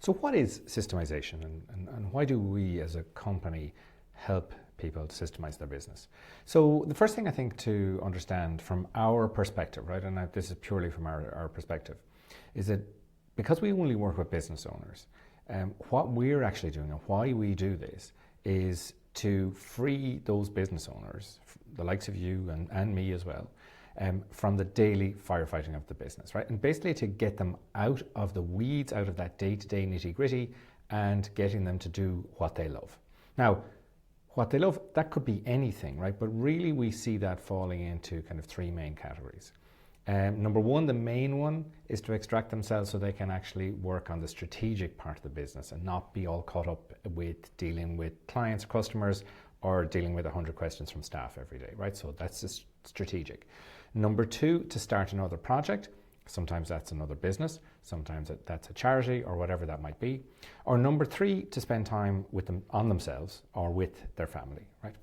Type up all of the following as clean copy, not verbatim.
So what is systemization, and why do we as a company help people to systemize their business? So the first thing I think to understand from our perspective, right, and this is purely from our perspective, is that because we only work with business owners, what we're actually doing and why we do this is to free those business owners, the likes of you and me as well, from the daily firefighting of the business, right? And basically to get them out of the weeds, out of that day-to-day nitty-gritty, and getting them to do what they love. Now, what they love, that could be anything, right? But really we see that falling into kind of three main categories. Number one, the main one, is to extract themselves so they can actually work on the strategic part of the business and not be all caught up with dealing with clients, customers, or dealing with 100 questions from staff every day, right? So that's just strategic. Number two, to start another project. Sometimes that's another business, sometimes that's a charity or whatever that might be. Or number three, to spend time with them on themselves or with their family, right?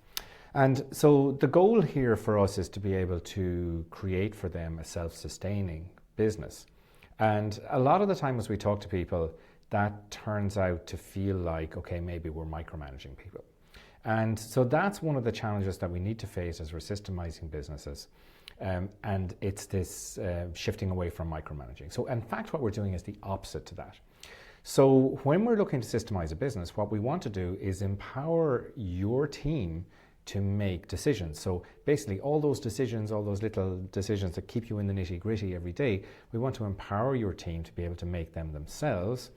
And so the goal here for us is to be able to create for them a self-sustaining business. And a lot of the time as we talk to people, that turns out to feel like, okay, maybe we're micromanaging people. And so that's one of the challenges that we need to face as we're systemizing businesses. And it's this shifting away from micromanaging. So in fact, what we're doing is the opposite to that. So when we're looking to systemize a business, what we want to do is empower your team to make decisions. So basically all those decisions, all those little decisions that keep you in the nitty-gritty every day, we want to empower your team to be able to make them themselves,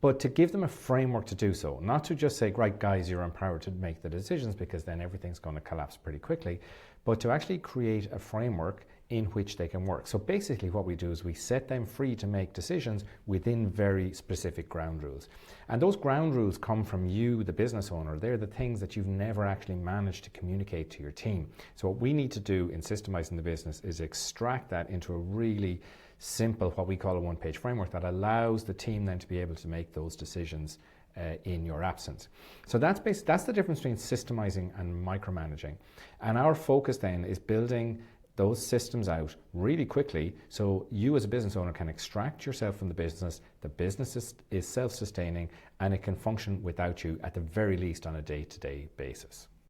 but to give them a framework to do so. Not to just say, right guys, you're empowered to make the decisions, because then everything's going to collapse pretty quickly, but to actually create a framework in which they can work. So basically what we do is we set them free to make decisions within very specific ground rules. And those ground rules come from you, the business owner. They're the things that you've never actually managed to communicate to your team. So what we need to do in systemizing the business is extract that into a really simple, what we call a one-page framework that allows the team then to be able to make those decisions in your absence. So that's the difference between systemizing and micromanaging. And our focus then is building those systems out really quickly so you as a business owner can extract yourself from the business is self-sustaining, and it can function without you at the very least on a day-to-day basis.